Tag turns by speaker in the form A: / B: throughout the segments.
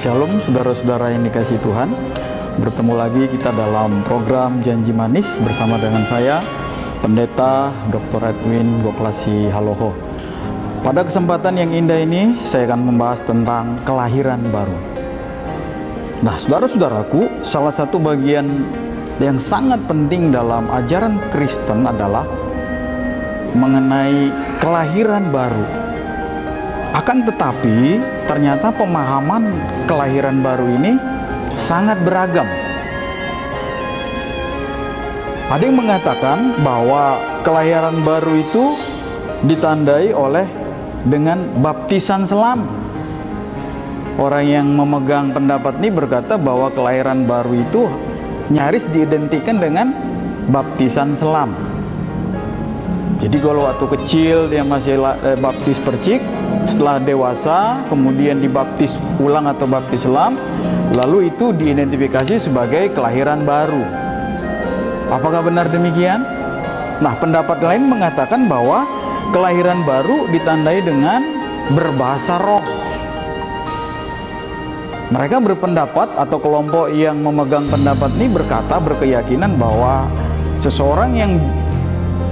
A: Shalom saudara-saudara yang dikasihi Tuhan. Bertemu lagi kita dalam program Janji Manis bersama dengan saya, Pendeta Dr. Edwin Goklasi Haloho. Pada kesempatan yang indah ini, saya akan membahas tentang kelahiran baru. Nah, saudara-saudaraku, salah satu bagian yang sangat penting dalam ajaran Kristen adalah mengenai kelahiran baru. Akan tetapi, ternyata pemahaman kelahiran baru ini sangat beragam. Ada yang mengatakan bahwa kelahiran baru itu ditandai dengan baptisan selam. Orang yang memegang pendapat ini berkata bahwa kelahiran baru itu nyaris diidentikan dengan baptisan selam. Jadi kalau waktu kecil dia masih baptis percik, setelah dewasa kemudian dibaptis ulang atau baptis selam, lalu itu diidentifikasi sebagai kelahiran baru. Apakah benar demikian? Nah, pendapat lain mengatakan bahwa kelahiran baru ditandai dengan berbahasa roh. Mereka berpendapat, atau kelompok yang memegang pendapat ini berkeyakinan bahwa seseorang yang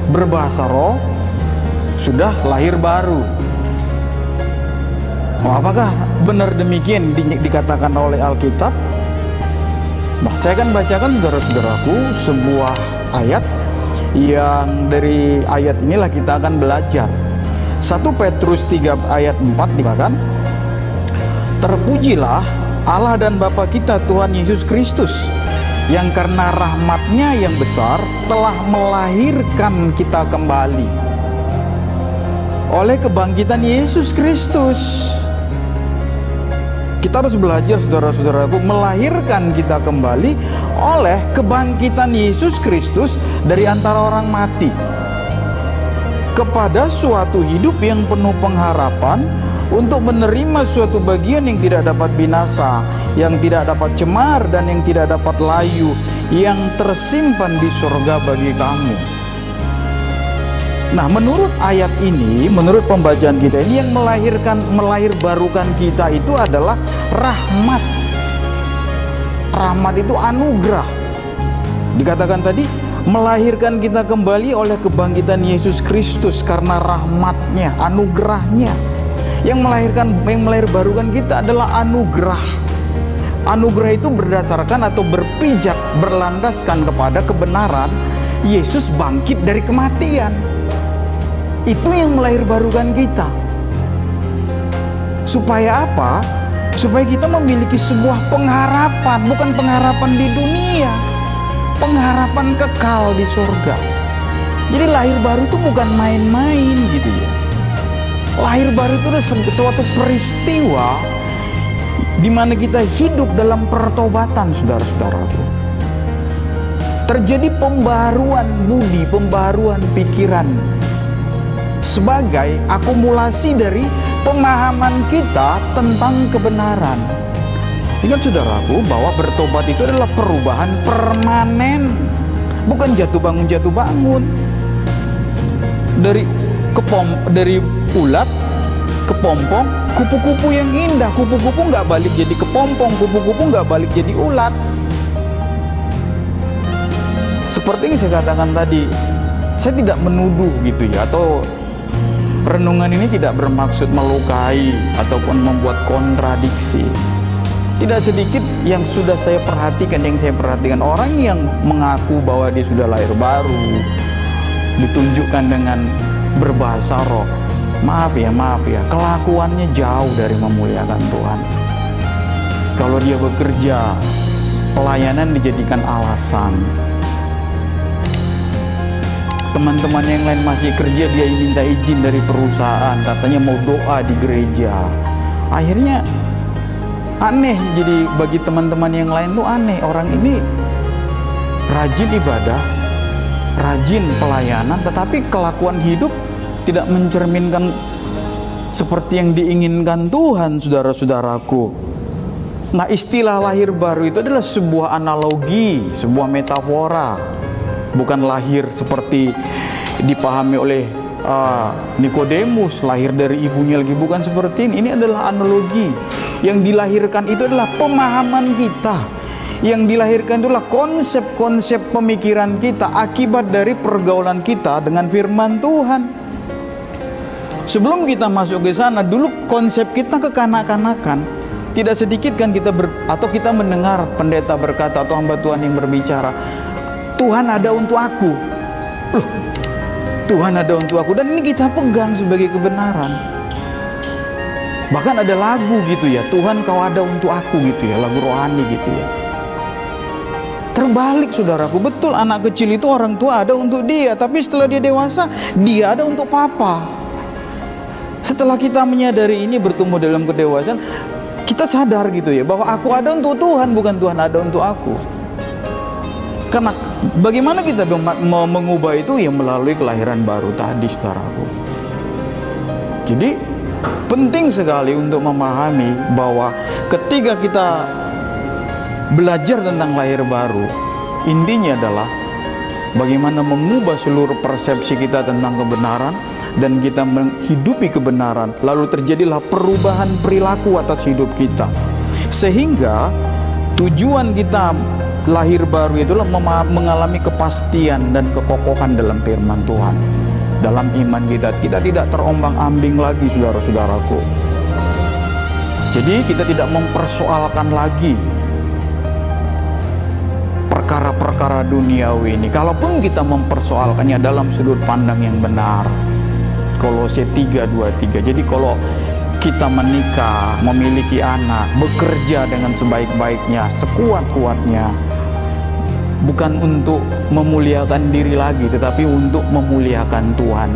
A: berbahasa roh sudah lahir baru. Apakah benar demikian dikatakan oleh Alkitab? Nah, saya akan bacakan saudara-saudaraku sebuah ayat yang dari ayat inilah kita akan belajar. 1 Petrus 3 ayat 4 dikatakan, "Terpujilah Allah dan Bapa kita Tuhan Yesus Kristus, yang karena rahmat-Nya yang besar telah melahirkan kita kembali oleh kebangkitan Yesus Kristus." Kita harus belajar, saudara-saudaraku, melahirkan kita kembali oleh kebangkitan Yesus Kristus dari antara orang mati kepada suatu hidup yang penuh pengharapan, untuk menerima suatu bagian yang tidak dapat binasa, yang tidak dapat cemar, dan yang tidak dapat layu, yang tersimpan di surga bagi kamu. Nah, menurut ayat ini, menurut pembacaan kita ini, yang melahirbarukan kita itu adalah rahmat. Rahmat itu anugerah. Dikatakan tadi, melahirkan kita kembali oleh kebangkitan Yesus Kristus karena rahmat-Nya, anugerahnya. Yang melahirbarukan kita adalah anugerah. Anugerah itu berdasarkan atau berpijak, berlandaskan kepada kebenaran Yesus bangkit dari kematian. Itu yang melahirbarukan kita. Supaya apa? Supaya kita memiliki sebuah pengharapan, bukan pengharapan di dunia, pengharapan kekal di surga. Jadi lahir baru itu bukan main-main gitu ya. Lahir baru itu adalah suatu peristiwa di mana kita hidup dalam pertobatan, saudara-saudaraku. Terjadi pembaharuan budi, pembaharuan pikiran, sebagai akumulasi dari pemahaman kita tentang kebenaran. Ingat, saudaraku, bahwa bertobat itu adalah perubahan permanen, bukan jatuh bangun. Dari ulat ke pompong, kupu-kupu yang indah, kupu-kupu nggak balik jadi kepompong, kupu-kupu nggak balik jadi ulat. Seperti yang saya katakan tadi, saya tidak menuduh gitu ya, atau renungan ini tidak bermaksud melukai ataupun membuat kontradiksi. Tidak sedikit yang sudah saya perhatikan, orang yang mengaku bahwa dia sudah lahir baru, ditunjukkan dengan berbahasa roh. Maaf ya, kelakuannya jauh dari memuliakan Tuhan. Kalau dia bekerja, pelayanan dijadikan alasan. Teman-teman yang lain masih kerja, dia minta izin dari perusahaan, katanya mau doa di gereja. Akhirnya aneh, jadi bagi teman-teman yang lain tuh aneh. Orang ini rajin ibadah, rajin pelayanan, tetapi kelakuan hidup tidak mencerminkan seperti yang diinginkan Tuhan, saudara-saudaraku. Nah, istilah lahir baru itu adalah sebuah analogi, sebuah metafora. Bukan lahir seperti dipahami oleh Nikodemus, lahir dari ibunya lagi, bukan seperti ini. Ini adalah analogi. Yang dilahirkan itu adalah pemahaman kita. Yang dilahirkan itulah konsep-konsep pemikiran kita akibat dari pergaulan kita dengan firman Tuhan. Sebelum kita masuk ke sana, dulu konsep kita kekanak-kanakan. Tidak sedikit kan kita atau kita mendengar pendeta berkata atau hamba Tuhan yang berbicara, Tuhan ada untuk aku. Loh, Tuhan ada untuk aku, dan ini kita pegang sebagai kebenaran. Bahkan ada lagu gitu ya, Tuhan kau ada untuk aku gitu ya, lagu rohani gitu ya. Terbalik saudaraku, betul anak kecil itu orang tua ada untuk dia, tapi setelah dia dewasa, dia ada untuk papa. Setelah kita menyadari ini, bertumbuh dalam kedewasaan, kita sadar gitu ya, bahwa aku ada untuk Tuhan, bukan Tuhan ada untuk aku. Karena bagaimana kita mau mengubah itu ya melalui kelahiran baru tadi saudaraku. Jadi penting sekali untuk memahami bahwa ketika kita belajar tentang lahir baru, intinya adalah bagaimana mengubah seluruh persepsi kita tentang kebenaran dan kita menghidupi kebenaran, lalu terjadilah perubahan perilaku atas hidup kita. Sehingga tujuan kita lahir baru itulah mengalami kepastian dan kekokohan dalam firman Tuhan. Dalam iman kita tidak terombang-ambing lagi saudara-saudaraku. Jadi kita tidak mempersoalkan lagi perkara-perkara duniawi ini. Kalaupun kita mempersoalkannya dalam sudut pandang yang benar. Kolose 3:23. Jadi kalau kita menikah, memiliki anak, bekerja dengan sebaik-baiknya, sekuat-kuatnya, bukan untuk memuliakan diri lagi, tetapi untuk memuliakan Tuhan.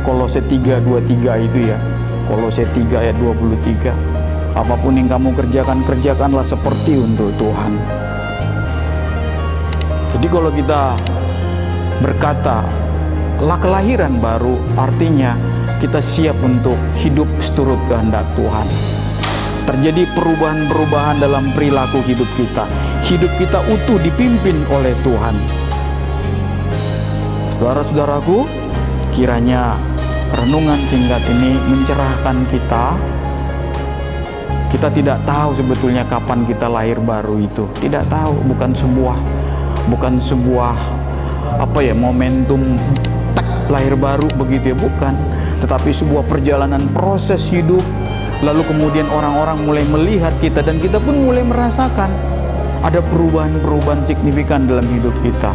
A: Kolose 3:23 itu ya. Kolose 3 ayat 23. Apapun yang kamu kerjakan, kerjakanlah seperti untuk Tuhan. Jadi kalau kita berkata kelahiran baru, artinya kita siap untuk hidup seturut kehendak Tuhan. Terjadi perubahan-perubahan dalam perilaku hidup kita. Hidup kita utuh dipimpin oleh Tuhan. Saudara-saudaraku, kiranya renungan singkat ini mencerahkan kita. Kita tidak tahu sebetulnya kapan kita lahir baru itu. Tidak tahu, bukan sebuah momentum lahir baru begitu ya, bukan. Tetapi sebuah perjalanan proses hidup. Lalu kemudian orang-orang mulai melihat kita dan kita pun mulai merasakan ada perubahan-perubahan signifikan dalam hidup kita.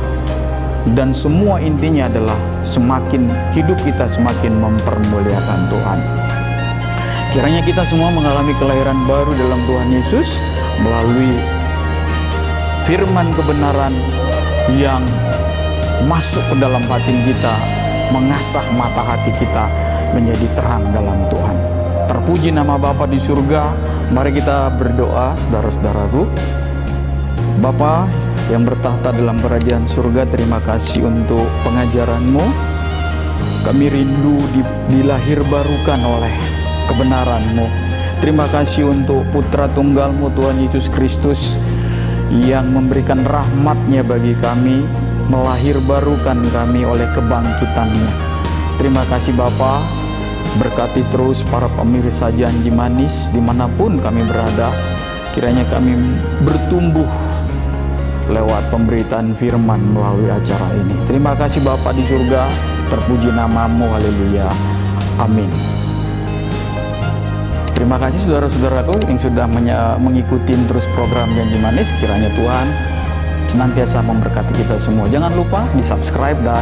A: Dan semua intinya adalah semakin hidup kita semakin mempermuliakan Tuhan. Kiranya kita semua mengalami kelahiran baru dalam Tuhan Yesus melalui firman kebenaran yang masuk ke dalam batin kita, mengasah mata hati kita menjadi terang dalam Tuhan. Terpuji nama Bapa di surga. Mari kita berdoa, saudara-saudaraku. Bapa yang bertahta dalam kerajaan surga, terima kasih untuk pengajaran-Mu. Kami rindu dilahirbarukan oleh kebenaran-Mu. Terima kasih untuk Putra Tunggal-Mu Tuhan Yesus Kristus yang memberikan rahmat-Nya bagi kami, melahirbarukan kami oleh kebangkitan-Nya. Terima kasih Bapa. Berkati terus para pemirsa Janji Manis dimanapun kami berada. Kiranya kami bertumbuh lewat pemberitaan firman melalui acara ini. Terima kasih Bapa di surga. Terpuji nama-Mu, haleluya, amin. Terima kasih saudara-saudaraku yang sudah mengikuti terus program Janji Manis. Kiranya Tuhan senantiasa memberkati kita semua. Jangan lupa di subscribe dan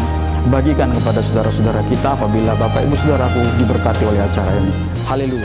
A: bagikan kepada saudara-saudara kita apabila Bapak Ibu Saudaraku diberkati oleh acara ini. Haleluya.